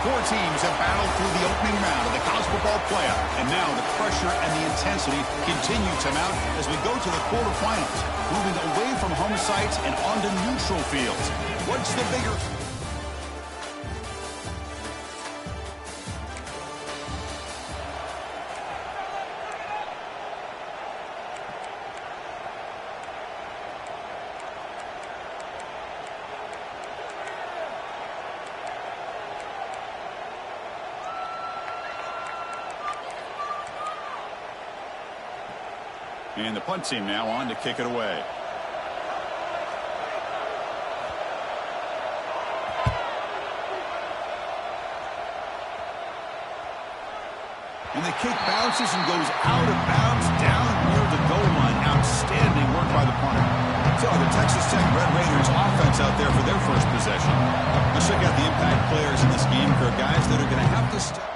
Four teams have battled through the opening round of the college football playoff, and now the pressure and the intensity continue to mount as we go to the quarterfinals, moving away from home sites and onto neutral fields. What's the bigger... And the punt team now on to kick it away. And the kick bounces and goes out of bounds down near the goal line. Outstanding work by the punter. So the Texas Tech Red Raiders offense out there for their first possession. Let's check out the impact players in this game for guys that are going to have to step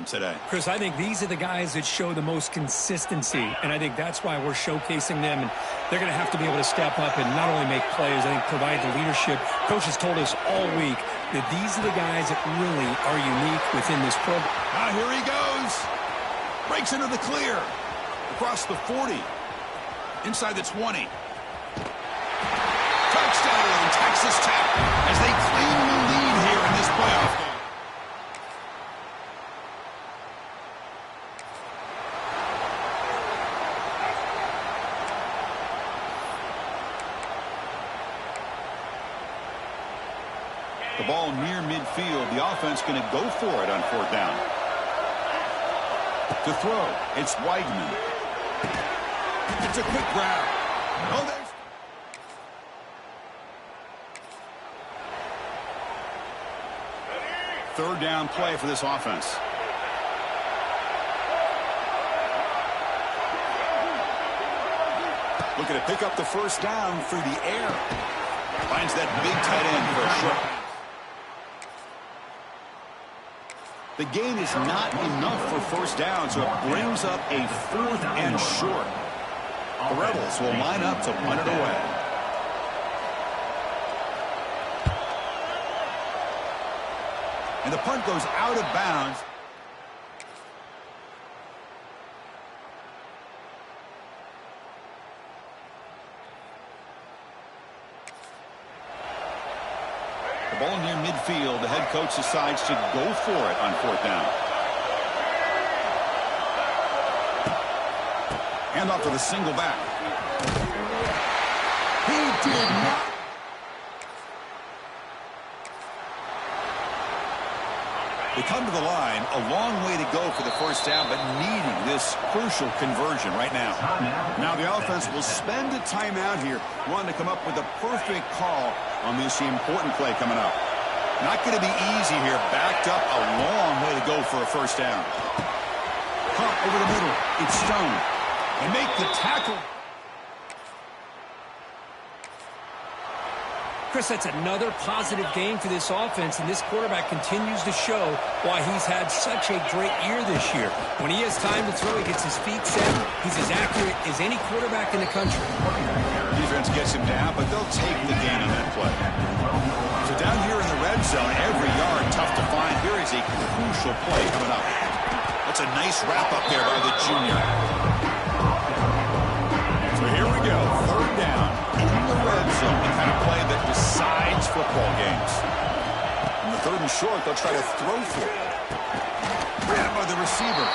today. Chris, I think these are the guys that show the most consistency, and I think that's why we're showcasing them, and they're going to have to be able to step up and not only make plays, I think provide the leadership. Coach has told us all week that these are the guys that really are unique within this program. Here he goes. Breaks into the clear. Across the 40. Inside the 20. Touchdown, Texas Tech, as they claim the lead here in this playoff game. The ball near midfield. The offense going to go for it on fourth down. To throw, it's Weidman. It's a quick grab. Oh, there's... Third down play for this offense. Looking to pick up the first down through the air. Finds that big tight end for a short. The gain is not enough for first down, so it brings up a fourth and short. The Rebels will line up to punt it away. And the punt goes out of bounds. The ball near midfield. The head coach decides to go for it on fourth down. Hand off to the single back. He did not. They come to the line. A long way to go for the first down, but needing this crucial conversion right now. Now the offense will spend a timeout here, wanting to come up with a perfect call on this important play coming up. Not going to be easy here. Backed up a long way to go for a first down. Pump over the middle. It's Stone. And make the tackle. Chris, that's another positive game for this offense, and this quarterback continues to show why he's had such a great year this year. When he has time to throw, he gets his feet set. He's as accurate as any quarterback in the country. Defense gets him down, but they'll take the gain on that play. So down here in the red zone, every yard tough to find. Here is a crucial play coming up. That's a nice wrap up there by the junior. So here we go, third down in the red zone, the kind of play that decides football games. In the third and short, they'll try to throw for it. Grabbed by the receiver.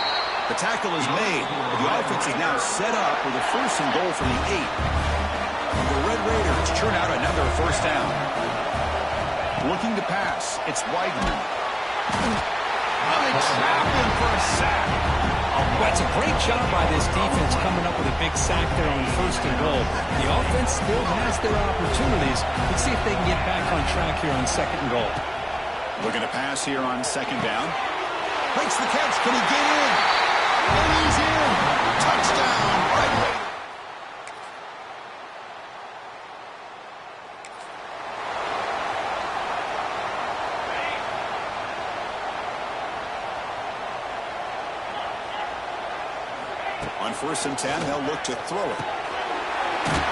The tackle is made, but the offense is now set up with a first and goal from the 8. The Red Raiders churn out another first down. Looking to pass, it's Weidman. They trap him for a sack. That's a great job by this defense coming up with a big sack there on first and goal. The offense still has their opportunities. Let's see if they can get back on track here on second and goal. Looking to pass here on second down. Makes the catch. Can he get in? And he's in. Touchdown, Red Raiders. On 1st and 10, they'll look to throw it.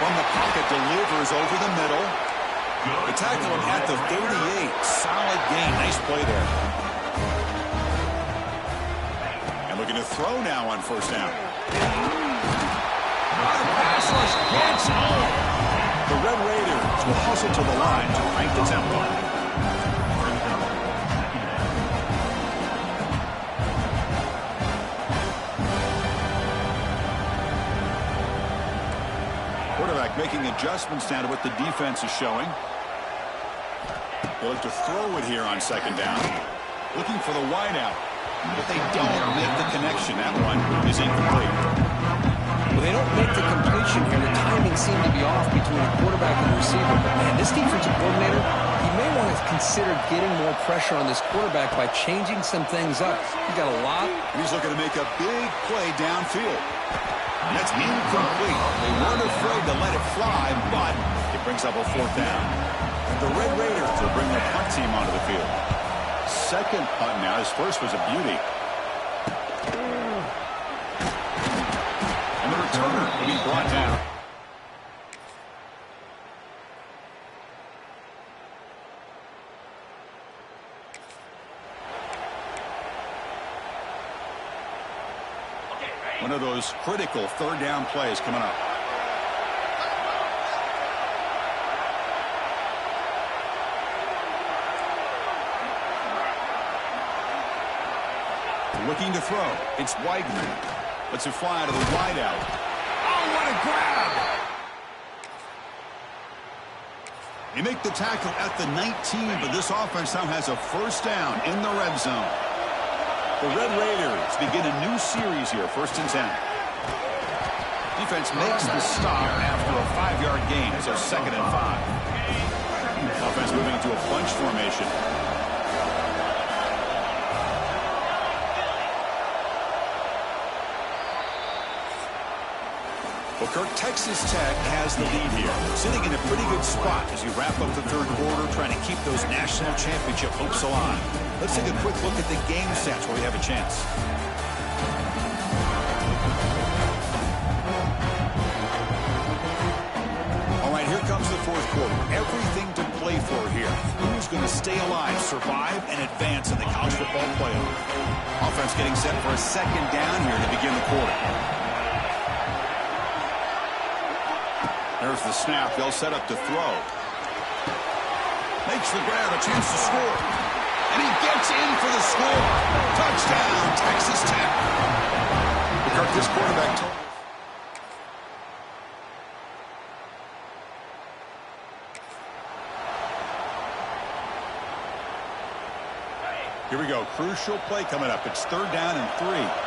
From the pocket, delivers over the middle. They tackle him at the 38. Solid gain. Nice play there. And looking to throw now on first down. Pass rush gets home. The Red Raiders will hustle to the line to crank the tempo. Quarterback making adjustments now to what the defense is showing. They look to throw it here on second down. Looking for the wideout. But they don't make the connection. That one is incomplete. Well, they don't make the completion here. The timing seemed to be off between the quarterback and the receiver. But, man, this defensive coordinator, he may want to consider getting more pressure on this quarterback by changing some things up. He got a lot. He's looking to make a big play downfield. And that's incomplete. They weren't afraid to let it fly, but it brings up a fourth down. The Red Raiders will bring their punt team onto the field. Second punt now. His first was a beauty. And the returner will be brought down. One of those critical third down plays coming up. Looking to throw. It's Weigman. Lets it fly out of the wideout. Oh, what a grab! They make the tackle at the 19, but this offense now has a first down in the red zone. The Red Raiders begin a new series here, 1st and 10. Defense makes the stop after a 5-yard gain, so 2nd and 5. Offense moving into a bunch formation. Well, Kirk, Texas Tech has the lead here, sitting in a pretty good spot as you wrap up the third quarter, trying to keep those national championship hopes alive. Let's take a quick look at the game sets where we have a chance. All right, here comes the fourth quarter. Everything to play for here. Who's going to stay alive, survive, and advance in the college football playoff? Offense getting set for a second down here to begin the quarter. There's the snap. They'll set up to throw. Makes the grab, a chance to score. And he gets in for the score. Touchdown, Texas Tech. Kirk, this quarterback told. Here we go. Crucial play coming up. It's 3rd down and 3.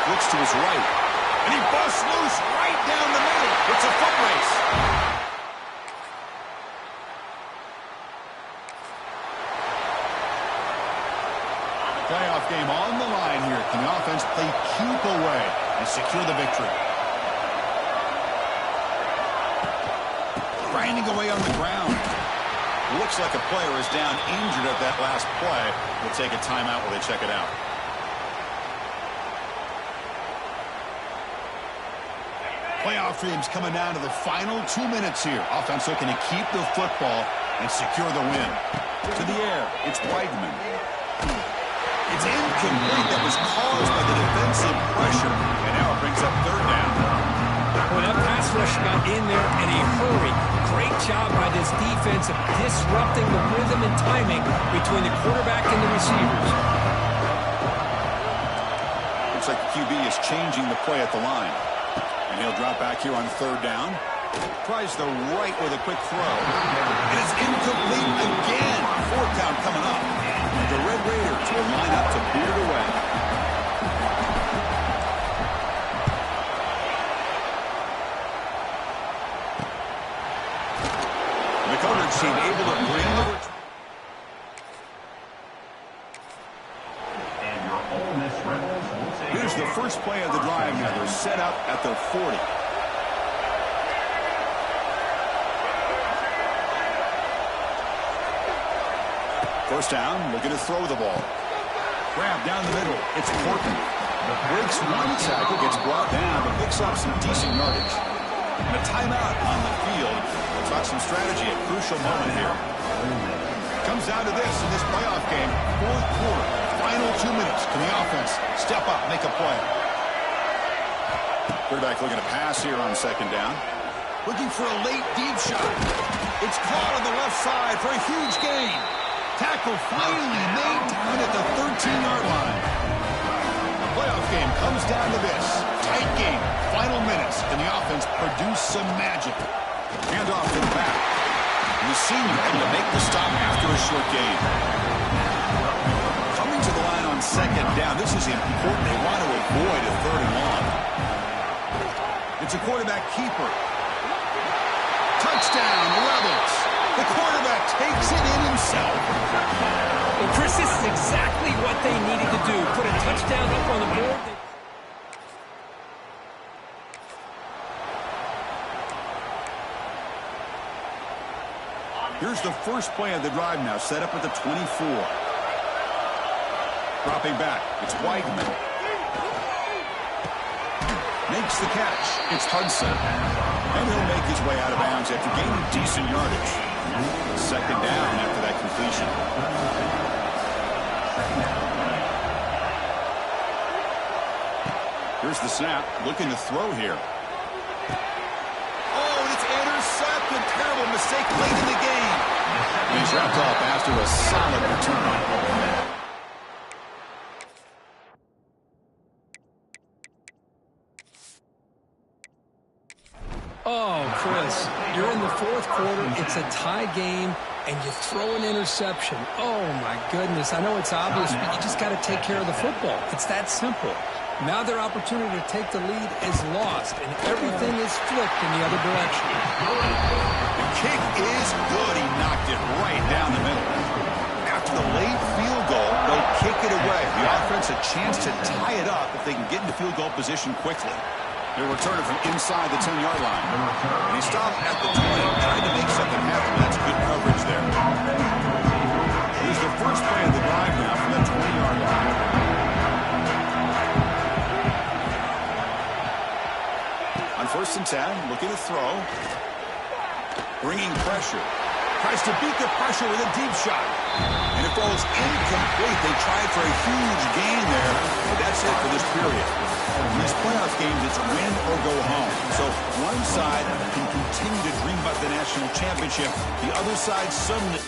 Looks to his right, and he busts loose right down the middle. It's a foot race. Playoff game on the line here. Can the offense play keep away and secure the victory? Grinding away on the ground. Looks like a player is down injured at that last play. We'll take a timeout while they check it out. Playoff dreams coming down to the final 2 minutes here. Offense looking to keep the football and secure the win. To the air, it's Weigman. It's incomplete. That was caused by the defensive pressure. And now it brings up 3rd down. Well, that pass rush got in there in a hurry. Great job by this defense of disrupting the rhythm and timing between the quarterback and the receivers. Looks like the QB is changing the play at the line. And he'll drop back here on 3rd down. Tries the right with a quick throw. And it's incomplete again. 4th down coming up. And the Red Raiders will line up to boot it away. The coverage team able to bring the return. Here's the first play of the drive now. They're set up at their 40. First down, looking to throw the ball. Grab down the middle. It's Portman. Breaks one tackle, gets brought down, but picks up some decent yardage. And a timeout on the field. We'll talk some strategy at a crucial moment here. Comes down to this in this playoff game. Fourth quarter, final 2 minutes. Can the offense step up, make a play? Quarterback looking to pass here on second down. Looking for a late deep shot. It's caught on the left side for a huge gain. Tackle finally made down at the 13-yard line. The playoff game comes down to this. Tight game, final minutes. Can the offense produce some magic? Hand off to the back. And the senior able to make the stop after a short gain. Coming to the line on second down. This is important. They want to avoid a third and long. It's a quarterback keeper. Touchdown, Rebels. The quarterback takes it in himself. Well, Chris, this is exactly what they needed to do. Put a touchdown up on the board. Here's the first play of the drive now, set up at the 24. Dropping back, it's Weidman. Makes the catch. It's Hudson. And he'll make his way out of bounds after gaining decent yardage. Second down after that completion. Here's the snap. Looking to throw here. Oh, and it's intercepted. Terrible mistake late in the game. And he's wrapped up after a solid return. Oh, Chris, you're in the fourth quarter. It's a tie game, and you throw an interception. Oh, my goodness. I know it's obvious, but you just got to take care of the football. It's that simple. Now their opportunity to take the lead is lost, and everything is flipped in the other direction. The kick is good. He knocked it right down the middle. After the late field goal, they'll kick it away. The offense a chance to tie it up if they can get into field goal position quickly. They'll return it from inside the 10-yard line. And he stopped at the 20, trying to make something happen. That's good coverage there. Here's the first play of the drive now from the 20-yard line. On first and 10, looking to throw. Bringing pressure. Tries to beat the pressure with a deep shot. And it falls incomplete. They tried for a huge gain there, but that's it for this period. In these playoff games, it's win or go home. So one side can continue to dream about the national championship. The other side suddenly...